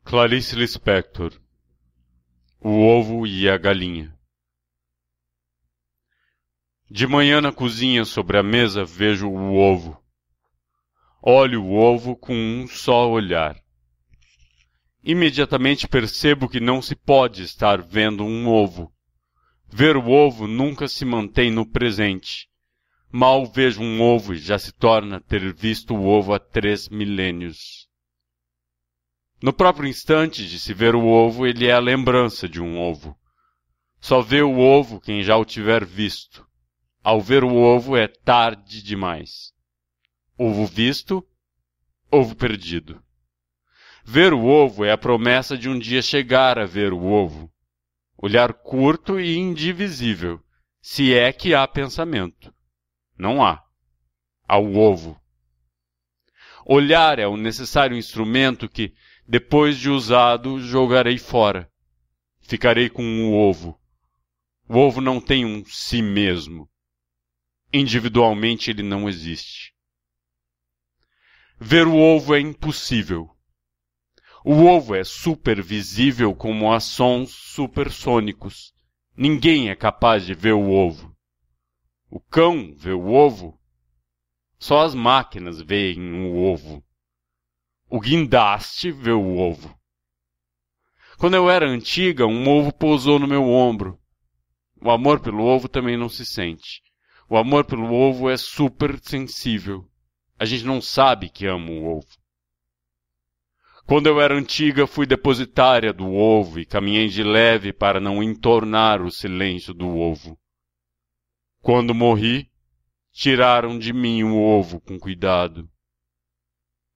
Clarice Lispector. O ovo e a galinha. De manhã na cozinha, sobre a mesa, vejo o ovo. Olho o ovo com um só olhar. Imediatamente percebo que não se pode estar vendo um ovo. Ver o ovo nunca se mantém no presente. Mal vejo um ovo e já se torna ter visto o ovo há 3 milênios. No próprio instante de se ver o ovo, ele é a lembrança de um ovo. Só vê o ovo quem já o tiver visto. Ao ver o ovo é tarde demais. Ovo visto, ovo perdido. Ver o ovo é a promessa de um dia chegar a ver o ovo. Olhar curto e indivisível, se é que há pensamento. Não há. Há o ovo. Olhar é o necessário instrumento que, depois de usado, jogarei fora. Ficarei com o ovo. O ovo não tem um si mesmo. Individualmente ele não existe. Ver o ovo é impossível. O ovo é supervisível como há sons supersônicos. Ninguém é capaz de ver o ovo. O cão vê o ovo. Só as máquinas veem o ovo. O guindaste vê o ovo. Quando eu era antiga, um ovo pousou no meu ombro. O amor pelo ovo também não se sente. O amor pelo ovo é supersensível. A gente não sabe que ama o ovo. Quando eu era antiga, fui depositária do ovo e caminhei de leve para não entornar o silêncio do ovo. Quando morri, tiraram de mim o ovo com cuidado.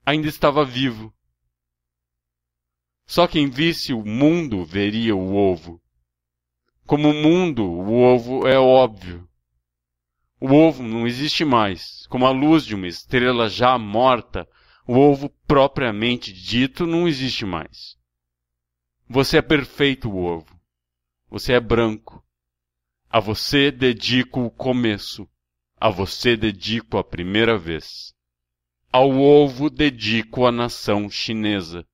Ainda estava vivo. Só quem visse o mundo veria o ovo. Como o mundo, o ovo é óbvio. O ovo não existe mais. Como a luz de uma estrela já morta, o ovo propriamente dito não existe mais. Você é perfeito, o ovo. Você é branco. A você dedico o começo. A você dedico a primeira vez. Ao ovo dedico a nação chinesa.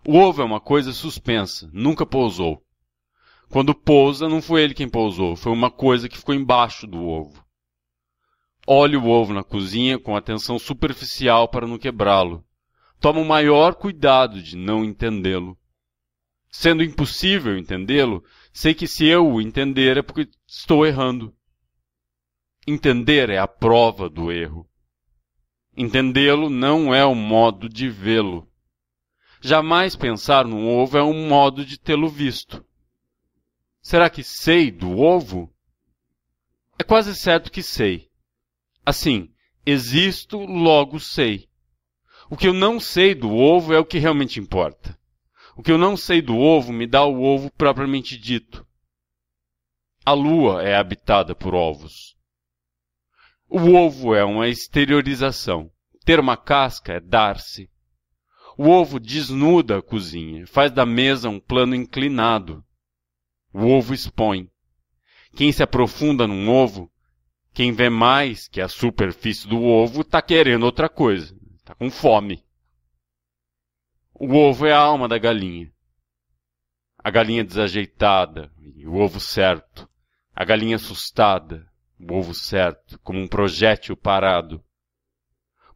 O ovo é uma coisa suspensa, nunca pousou. Quando pousa, não foi ele quem pousou, foi uma coisa que ficou embaixo do ovo. Olhe o ovo na cozinha com atenção superficial para não quebrá-lo. Toma o maior cuidado de não entendê-lo. Sendo impossível entendê-lo, sei que se eu o entender é porque estou errando. Entender é a prova do erro. Entendê-lo não é o modo de vê-lo. Jamais pensar no ovo é um modo de tê-lo visto. Será que sei do ovo? É quase certo que sei. Assim, existo, logo sei. O que eu não sei do ovo é o que realmente importa. O que eu não sei do ovo me dá o ovo propriamente dito. A lua é habitada por ovos. O ovo é uma exteriorização. Ter uma casca é dar-se. O ovo desnuda a cozinha, faz da mesa um plano inclinado. O ovo expõe. Quem se aprofunda num ovo, quem vê mais que a superfície do ovo, está querendo outra coisa, está com fome. O ovo é a alma da galinha. A galinha desajeitada e o ovo certo. A galinha assustada, o ovo certo, como um projétil parado.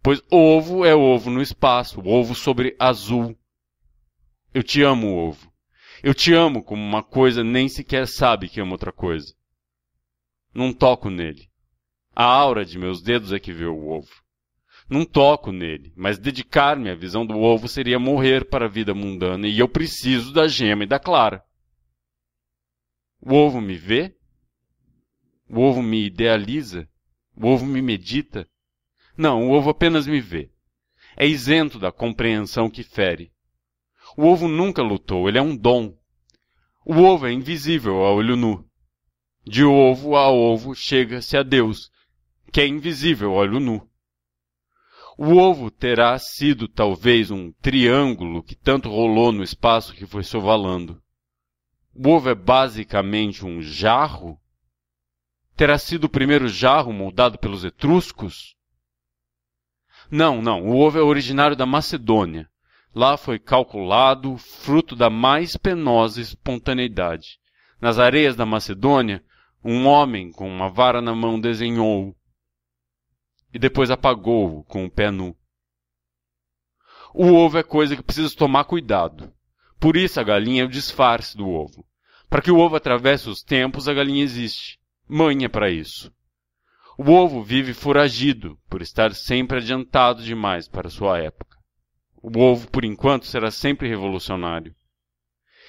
Pois ovo é ovo no espaço, ovo sobre azul. Eu te amo, ovo. Eu te amo como uma coisa nem sequer sabe que ama outra coisa. Não toco nele. A aura de meus dedos é que vê o ovo. Não toco nele, mas dedicar-me à visão do ovo seria morrer para a vida mundana e eu preciso da gema e da clara. O ovo me vê? O ovo me idealiza? O ovo me medita? Não, o ovo apenas me vê. É isento da compreensão que fere. O ovo nunca lutou, ele é um dom. O ovo é invisível a olho nu. De ovo a ovo chega-se a Deus, que é invisível a olho nu. O ovo terá sido talvez um triângulo que tanto rolou no espaço que foi se ovalando. O ovo é basicamente um jarro? Terá sido o primeiro jarro moldado pelos etruscos? Não, o ovo é originário da Macedônia. Lá foi calculado, fruto da mais penosa espontaneidade. Nas areias da Macedônia, um homem com uma vara na mão desenhou-o e depois apagou-o com o pé nu. O ovo é coisa que precisa tomar cuidado. Por isso a galinha é o disfarce do ovo. Para que o ovo atravesse os tempos, a galinha existe. Mãe é para isso. O ovo vive foragido, por estar sempre adiantado demais para sua época. O ovo, por enquanto, será sempre revolucionário.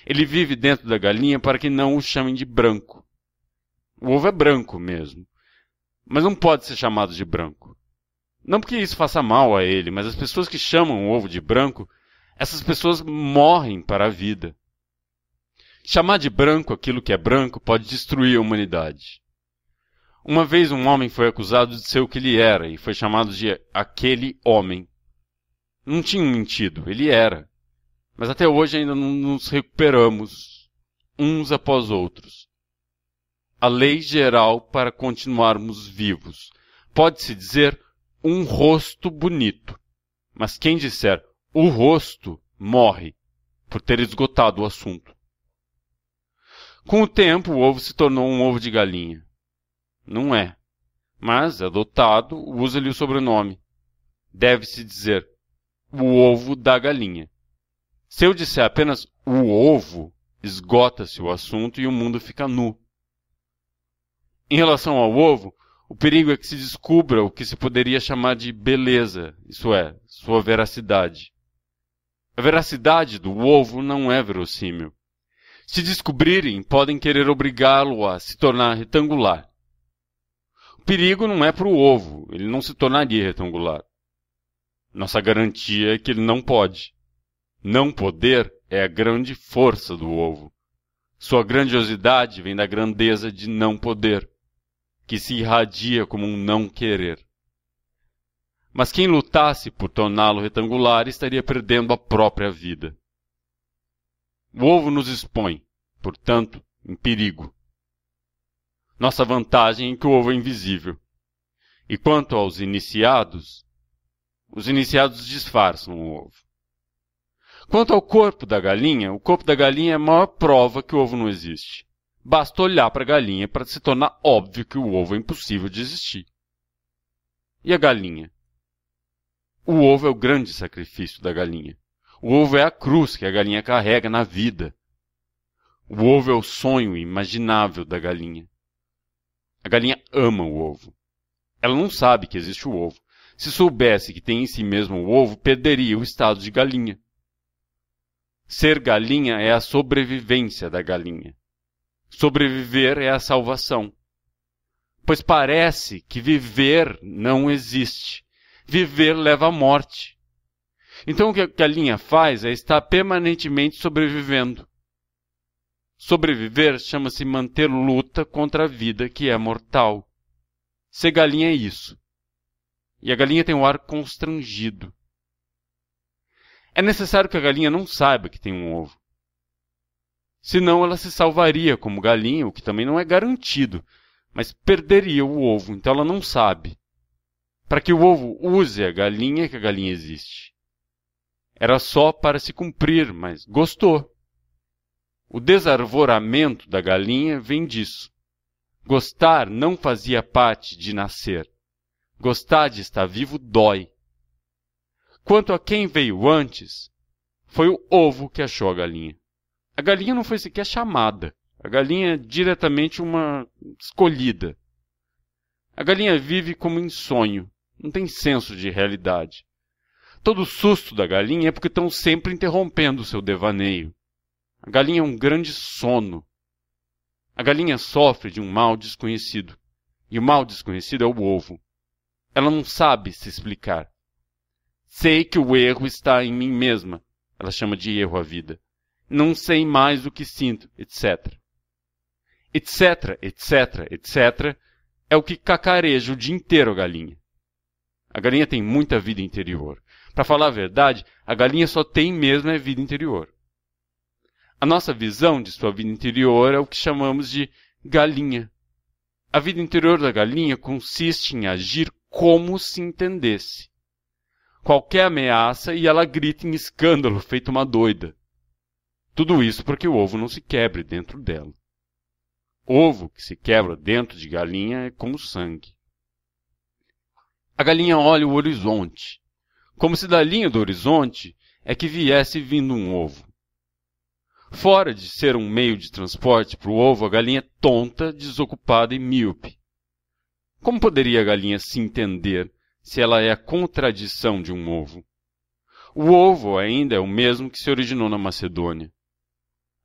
Ele vive dentro da galinha para que não o chamem de branco. O ovo é branco mesmo, mas não pode ser chamado de branco. Não porque isso faça mal a ele, mas as pessoas que chamam o ovo de branco, essas pessoas morrem para a vida. Chamar de branco aquilo que é branco pode destruir a humanidade. Uma vez um homem foi acusado de ser o que ele era e foi chamado de aquele homem. Não tinha mentido, ele era. Mas até hoje ainda não nos recuperamos, uns após outros. A lei geral para continuarmos vivos. Pode-se dizer um rosto bonito. Mas quem disser o rosto morre por ter esgotado o assunto. Com o tempo, o ovo se tornou um ovo de galinha. Não é. Mas, adotado, usa-lhe o sobrenome. Deve-se dizer o ovo da galinha. Se eu disser apenas o ovo, esgota-se o assunto e o mundo fica nu. Em relação ao ovo, o perigo é que se descubra o que se poderia chamar de beleza, isso é, sua veracidade. A veracidade do ovo não é verossímil. Se descobrirem, podem querer obrigá-lo a se tornar retangular. O perigo não é para o ovo, ele não se tornaria retangular. Nossa garantia é que ele não pode. Não poder é a grande força do ovo. Sua grandiosidade vem da grandeza de não poder, que se irradia como um não querer. Mas quem lutasse por torná-lo retangular estaria perdendo a própria vida. O ovo nos expõe, portanto, em perigo. Nossa vantagem é que o ovo é invisível. E quanto aos iniciados, os iniciados disfarçam o ovo. Quanto ao corpo da galinha, o corpo da galinha é a maior prova que o ovo não existe. Basta olhar para a galinha para se tornar óbvio que o ovo é impossível de existir. E a galinha? O ovo é o grande sacrifício da galinha. O ovo é a cruz que a galinha carrega na vida. O ovo é o sonho imaginável da galinha. A galinha ama o ovo. Ela não sabe que existe o ovo. Se soubesse que tem em si mesmo o ovo, perderia o estado de galinha. Ser galinha é a sobrevivência da galinha. Sobreviver é a salvação. Pois parece que viver não existe. Viver leva à morte. Então o que a galinha faz é estar permanentemente sobrevivendo. Sobreviver chama-se manter luta contra a vida que é mortal. Ser galinha é isso. E a galinha tem o ar constrangido. É necessário que a galinha não saiba que tem um ovo. Senão ela se salvaria como galinha, o que também não é garantido, mas perderia o ovo, então ela não sabe. Para que o ovo use a galinha, que a galinha existe. Era só para se cumprir, mas gostou. O desarvoramento da galinha vem disso. Gostar não fazia parte de nascer. Gostar de estar vivo dói. Quanto a quem veio antes, foi o ovo que achou a galinha. A galinha não foi sequer chamada. A galinha é diretamente uma escolhida. A galinha vive como em sonho. Não tem senso de realidade. Todo susto da galinha é porque estão sempre interrompendo o seu devaneio. A galinha é um grande sono. A galinha sofre de um mal desconhecido. E o mal desconhecido é o ovo. Ela não sabe se explicar. Sei que o erro está em mim mesma. Ela chama de erro a vida. Não sei mais o que sinto, etc. Etc, etc, etc. É o que cacareja o dia inteiro a galinha. A galinha tem muita vida interior. Para falar a verdade, a galinha só tem mesmo a vida interior. A nossa visão de sua vida interior é o que chamamos de galinha. A vida interior da galinha consiste em agir como se entendesse. qualquer ameaça e ela grita em escândalo, feito uma doida. Tudo isso porque o ovo não se quebre dentro dela. Ovo que se quebra dentro de galinha é como sangue. A galinha olha o horizonte, como se da linha do horizonte é que viesse vindo um ovo. Fora de ser um meio de transporte para o ovo, a galinha é tonta, desocupada e míope. Como poderia a galinha se entender se ela é a contradição de um ovo? O ovo ainda é o mesmo que se originou na Macedônia.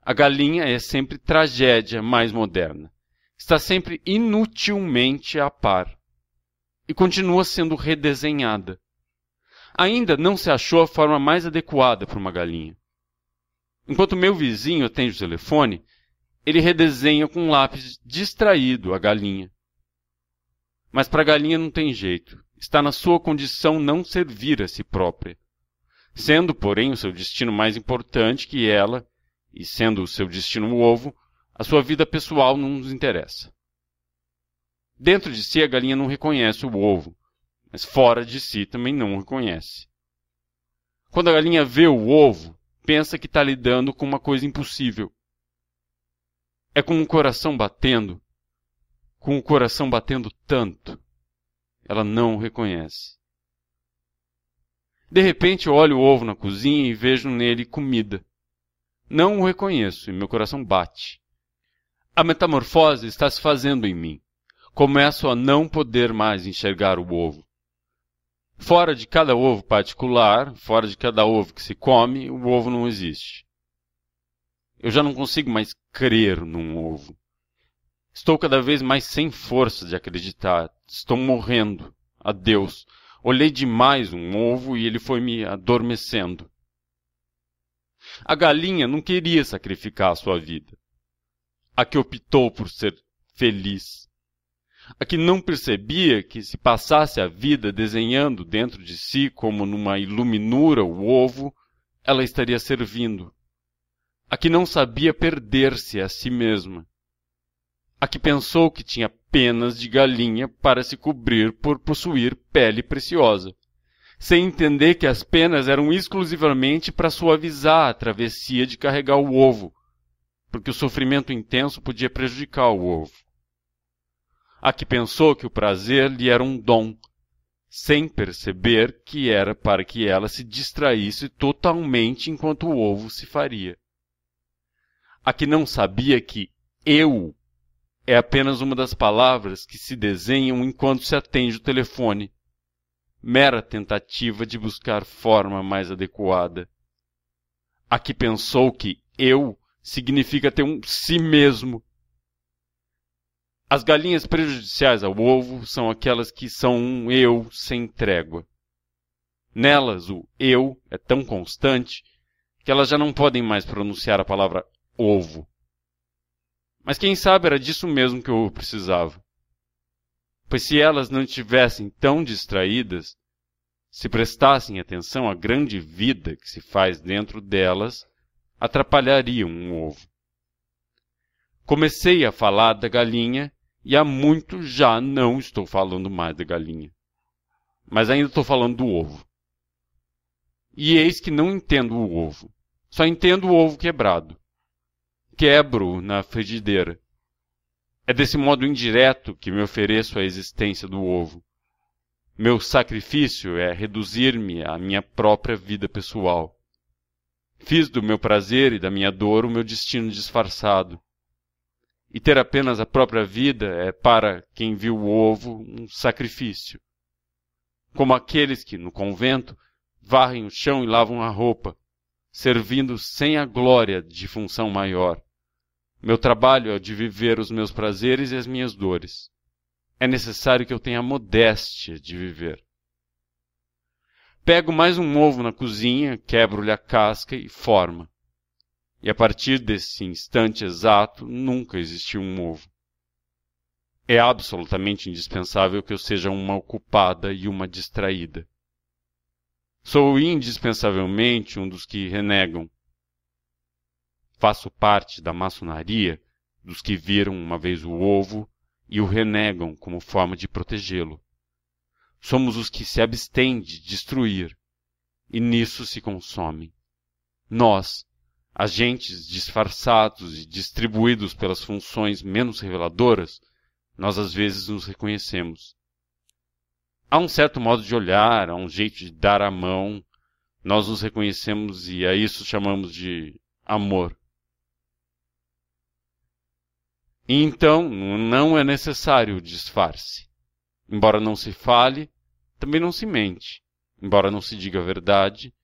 A galinha é sempre tragédia mais moderna. Está sempre inutilmente a par. E continua sendo redesenhada. Ainda não se achou a forma mais adequada para uma galinha. Enquanto meu vizinho atende o telefone, ele redesenha com um lápis distraído a galinha. Mas para a galinha não tem jeito. Está na sua condição não servir a si própria. Sendo, porém, o seu destino mais importante que ela, e sendo o seu destino o ovo, a sua vida pessoal não nos interessa. Dentro de si a galinha não reconhece o ovo, mas fora de si também não o reconhece. Quando a galinha vê o ovo, pensa que está lidando com uma coisa impossível. É como um coração batendo, com o coração batendo tanto. Ela não o reconhece. De repente eu olho o ovo na cozinha e vejo nele comida. Não o reconheço e meu coração bate. A metamorfose está se fazendo em mim. Começo a não poder mais enxergar o ovo. Fora de cada ovo particular, fora de cada ovo que se come, o ovo não existe. Eu já não consigo mais crer num ovo. Estou cada vez mais sem força de acreditar. Estou morrendo. Adeus. Olhei demais um ovo e ele foi me adormecendo. A galinha não queria sacrificar a sua vida. A que optou por ser feliz. A que não percebia que se passasse a vida desenhando dentro de si como numa iluminura o ovo, ela estaria servindo. A que não sabia perder-se a si mesma. A que pensou que tinha penas de galinha para se cobrir por possuir pele preciosa, sem entender que as penas eram exclusivamente para suavizar a travessia de carregar o ovo, porque o sofrimento intenso podia prejudicar o ovo. A que pensou que o prazer lhe era um dom, sem perceber que era para que ela se distraísse totalmente enquanto o ovo se faria. A que não sabia que eu é apenas uma das palavras que se desenham enquanto se atende o telefone, mera tentativa de buscar forma mais adequada. A que pensou que eu significa ter um si mesmo. As galinhas prejudiciais ao ovo são aquelas que são um eu sem trégua. Nelas, o eu é tão constante que elas já não podem mais pronunciar a palavra ovo. Mas quem sabe era disso mesmo que eu precisava. Pois se elas não estivessem tão distraídas, se prestassem atenção à grande vida que se faz dentro delas, atrapalhariam um ovo. Comecei a falar da galinha e há muito já não estou falando mais da galinha. Mas ainda estou falando do ovo. E eis que não entendo o ovo. Só entendo o ovo quebrado. Quebro na frigideira. É desse modo indireto que me ofereço à existência do ovo. Meu sacrifício é reduzir-me à minha própria vida pessoal. Fiz do meu prazer e da minha dor o meu destino disfarçado. E ter apenas a própria vida é, para quem viu o ovo, um sacrifício. Como aqueles que, no convento, varrem o chão e lavam a roupa, servindo sem a glória de função maior. Meu trabalho é o de viver os meus prazeres e as minhas dores. É necessário que eu tenha a modéstia de viver. Pego mais um ovo na cozinha, quebro-lhe a casca e forma. E a partir desse instante exato, nunca existiu um ovo. É absolutamente indispensável que eu seja uma ocupada e uma distraída. Sou indispensavelmente um dos que renegam. Faço parte da maçonaria dos que viram uma vez o ovo e o renegam como forma de protegê-lo. Somos os que se abstêm de destruir, e nisso se consomem. Nós, agentes disfarçados e distribuídos pelas funções menos reveladoras, nós às vezes nos reconhecemos. Há um certo modo de olhar, há um jeito de dar a mão, nós nos reconhecemos e a isso chamamos de amor. E então não é necessário o disfarce. Embora não se fale, também não se mente. Embora não se diga a verdade,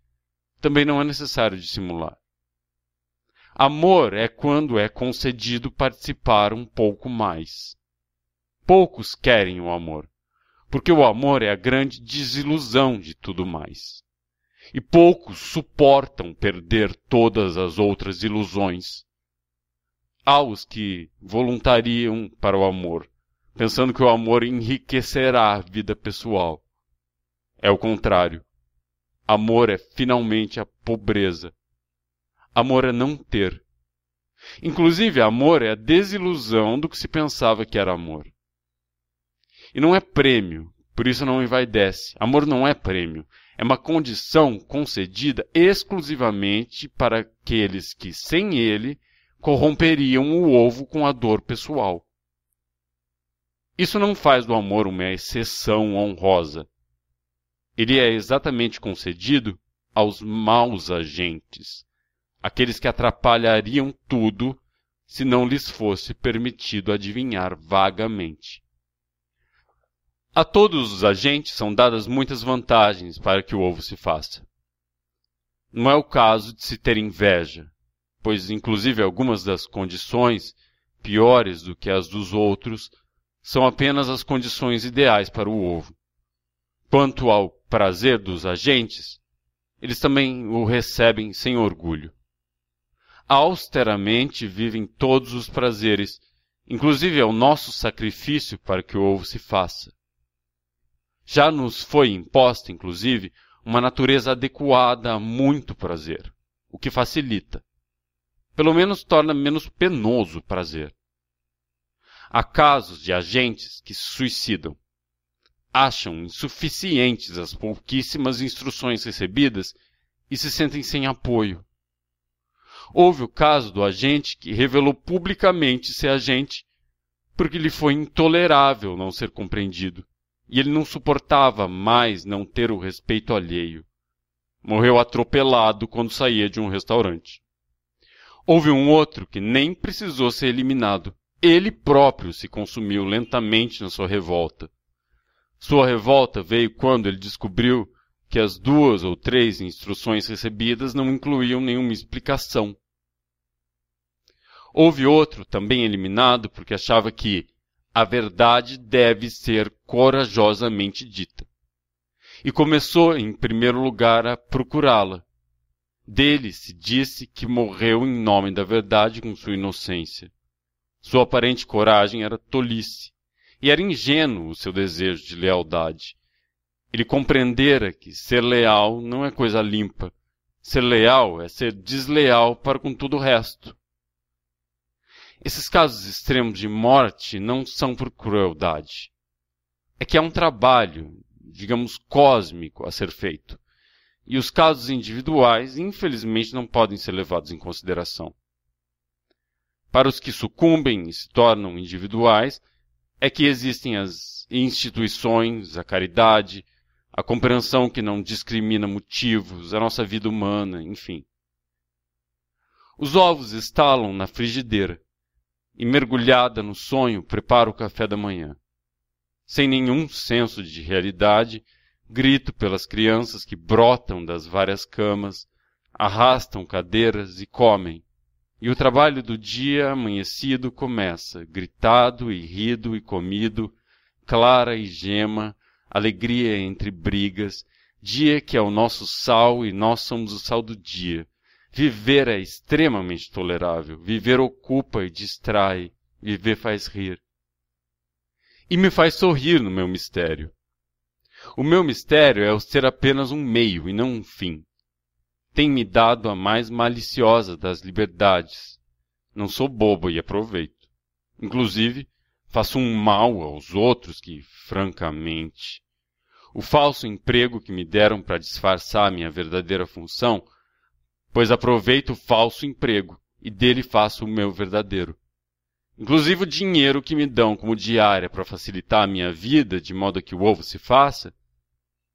também não é necessário dissimular. Amor é quando é concedido participar um pouco mais. Poucos querem o amor, porque o amor é a grande desilusão de tudo mais. E poucos suportam perder todas as outras ilusões. Há os que voluntariam para o amor, pensando que o amor enriquecerá a vida pessoal. É o contrário. Amor é finalmente a pobreza. Amor é não ter. Inclusive, amor é a desilusão do que se pensava que era amor. E não é prêmio, por isso não envaidece. Amor não é prêmio. É uma condição concedida exclusivamente para aqueles que, sem ele, corromperiam o ovo com a dor pessoal. Isso não faz do amor uma exceção honrosa. Ele é exatamente concedido aos maus agentes, aqueles que atrapalhariam tudo se não lhes fosse permitido adivinhar vagamente. A todos os agentes são dadas muitas vantagens para que o ovo se faça. Não é o caso de se ter inveja, pois inclusive algumas das condições, piores do que as dos outros, são apenas as condições ideais para o ovo. Quanto ao prazer dos agentes, eles também o recebem sem orgulho. Austeramente vivem todos os prazeres, inclusive é o nosso sacrifício para que o ovo se faça. Já nos foi imposta, inclusive, uma natureza adequada a muito prazer, o que facilita. Pelo menos torna menos penoso o prazer. Há casos de agentes que se suicidam. Acham insuficientes as pouquíssimas instruções recebidas e se sentem sem apoio. Houve o caso do agente que revelou publicamente ser agente porque lhe foi intolerável não ser compreendido. E ele não suportava mais não ter o respeito alheio. Morreu atropelado quando saía de um restaurante. Houve um outro que nem precisou ser eliminado. Ele próprio se consumiu lentamente na sua revolta. Sua revolta veio quando ele descobriu que as 2 ou 3 instruções recebidas não incluíam nenhuma explicação. Houve outro, também eliminado, porque achava que a verdade deve ser corajosamente dita. E começou, em primeiro lugar, a procurá-la. Dele se disse que morreu em nome da verdade com sua inocência. Sua aparente coragem era tolice, e era ingênuo o seu desejo de lealdade. Ele compreendera que ser leal não é coisa limpa. Ser leal é ser desleal para com todo o resto. Esses casos extremos de morte não são por crueldade. É que há um trabalho, digamos, cósmico a ser feito. E os casos individuais, infelizmente, não podem ser levados em consideração. Para os que sucumbem e se tornam individuais, é que existem as instituições, a caridade, a compreensão que não discrimina motivos, a nossa vida humana, enfim. Os ovos estalam na frigideira. E mergulhada no sonho, prepara o café da manhã. Sem nenhum senso de realidade, grito pelas crianças que brotam das várias camas, arrastam cadeiras e comem. E o trabalho do dia amanhecido começa, gritado e rido e comido, clara e gema, alegria entre brigas, dia que é o nosso sal e nós somos o sal do dia. Viver é extremamente tolerável. Viver ocupa e distrai. Viver faz rir. E me faz sorrir no meu mistério. O meu mistério é o ser apenas um meio e não um fim. Tem-me dado a mais maliciosa das liberdades. Não sou bobo e aproveito. Inclusive, faço um mal aos outros que, francamente... o falso emprego que me deram para disfarçar minha verdadeira função, pois aproveito o falso emprego e dele faço o meu verdadeiro. Inclusive o dinheiro que me dão como diária para facilitar a minha vida, de modo que o ovo se faça,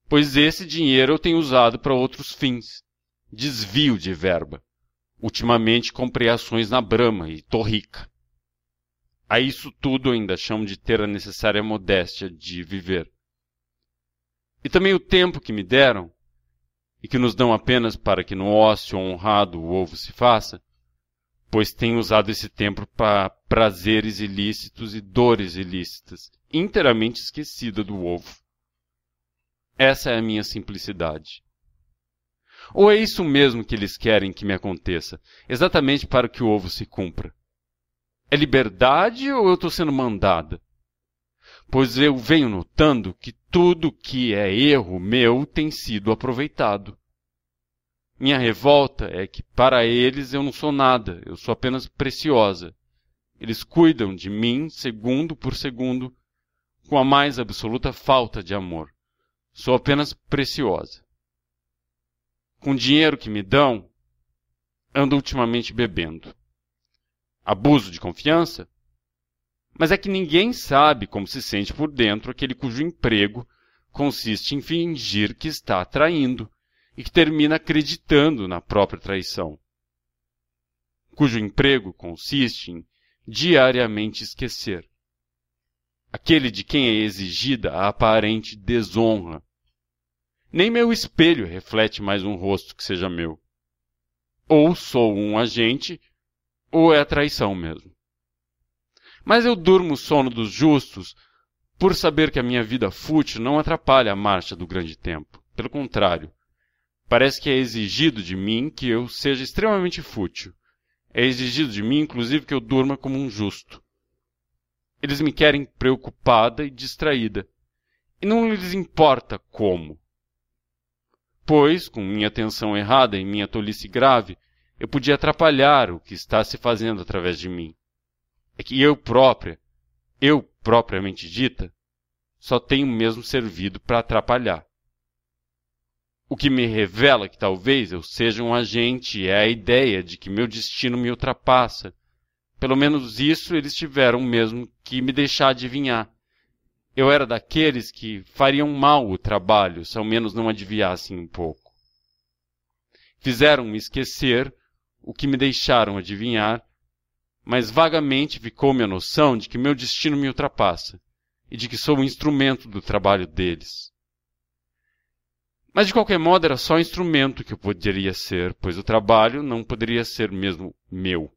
pois esse dinheiro eu tenho usado para outros fins. Desvio de verba. Ultimamente comprei ações na Brahma e tô rica. A isso tudo eu ainda chamo de ter a necessária modéstia de viver. E também o tempo que me deram, e que nos dão apenas para que no ócio honrado o ovo se faça, pois tenho usado esse tempo para prazeres ilícitos e dores ilícitas, inteiramente esquecida do ovo. Essa é a minha simplicidade. Ou é isso mesmo que eles querem que me aconteça, exatamente para que o ovo se cumpra? É liberdade ou eu estou sendo mandada? Pois eu venho notando que tudo que é erro meu tem sido aproveitado. Minha revolta é que para eles eu não sou nada, eu sou apenas preciosa. Eles cuidam de mim segundo por segundo, com a mais absoluta falta de amor. Sou apenas preciosa. Com o dinheiro que me dão, ando ultimamente bebendo. Abuso de confiança? Mas é que ninguém sabe como se sente por dentro aquele cujo emprego consiste em fingir que está traindo e que termina acreditando na própria traição. Cujo emprego consiste em diariamente esquecer. Aquele de quem é exigida a aparente desonra. Nem meu espelho reflete mais um rosto que seja meu. Ou sou um agente, ou é a traição mesmo. Mas eu durmo o sono dos justos por saber que a minha vida fútil não atrapalha a marcha do grande tempo. Pelo contrário, parece que é exigido de mim que eu seja extremamente fútil. É exigido de mim, inclusive, que eu durma como um justo. Eles me querem preocupada e distraída. E não lhes importa como. Pois, com minha atenção errada e minha tolice grave, eu podia atrapalhar o que está se fazendo através de mim. É que eu propriamente dita, só tenho mesmo servido para atrapalhar. O que me revela que talvez eu seja um agente é a ideia de que meu destino me ultrapassa. Pelo menos isso eles tiveram mesmo que me deixar adivinhar. Eu era daqueles que fariam mal o trabalho, se ao menos não adivinhassem um pouco. Fizeram-me esquecer o que me deixaram adivinhar, mas vagamente ficou-me a noção de que meu destino me ultrapassa e de que sou um instrumento do trabalho deles. Mas de qualquer modo era só instrumento que eu poderia ser, pois o trabalho não poderia ser mesmo meu.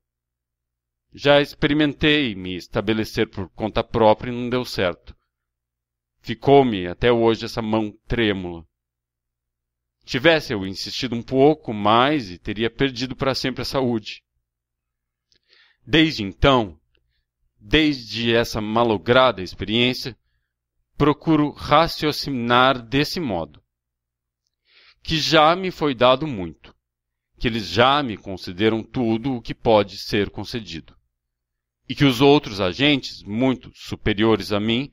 Já experimentei me estabelecer por conta própria e não deu certo. Ficou-me até hoje essa mão trêmula. Tivesse eu insistido um pouco mais e teria perdido para sempre a saúde. Desde então, desde essa malograda experiência, procuro raciocinar desse modo. Que já me foi dado muito, que eles já me concederam tudo o que pode ser concedido, e que os outros agentes, muito superiores a mim,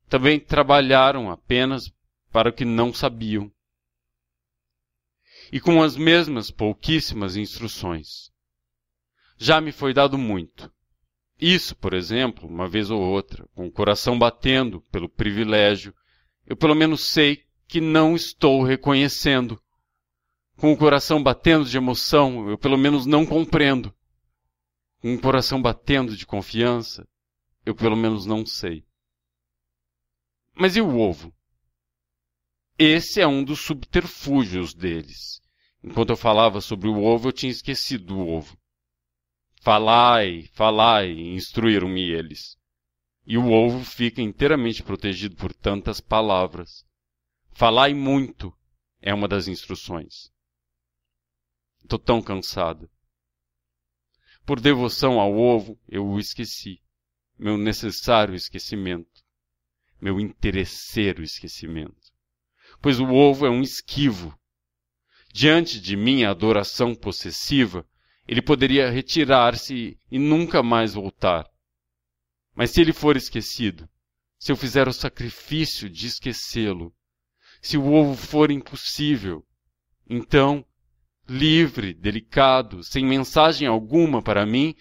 também trabalharam apenas para o que não sabiam, e com as mesmas pouquíssimas instruções. Já me foi dado muito. Isso, por exemplo, uma vez ou outra, com o coração batendo pelo privilégio, eu pelo menos sei que não estou reconhecendo. Com o coração batendo de emoção, eu pelo menos não compreendo. Com o coração batendo de confiança, eu pelo menos não sei. Mas e o ovo? Esse é um dos subterfúgios deles. Enquanto eu falava sobre o ovo, eu tinha esquecido do ovo. Falai, instruíram-me eles. E o ovo fica inteiramente protegido por tantas palavras. Falai muito é uma das instruções. Estou tão cansada. Por devoção ao ovo, eu o esqueci. Meu necessário esquecimento. Meu interesseiro esquecimento. Pois o ovo é um esquivo. Diante de minha adoração possessiva, ele poderia retirar-se e nunca mais voltar. Mas se ele for esquecido, se eu fizer o sacrifício de esquecê-lo, Se o ovo for impossível, então, livre, delicado, sem mensagem alguma para mim,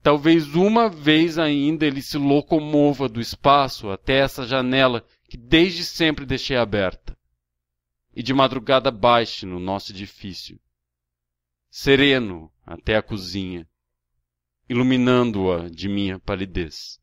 talvez uma vez ainda ele se locomova do espaço até essa janela que desde sempre deixei aberta, e de madrugada baixe no nosso edifício, sereno até a cozinha, iluminando-a de minha palidez.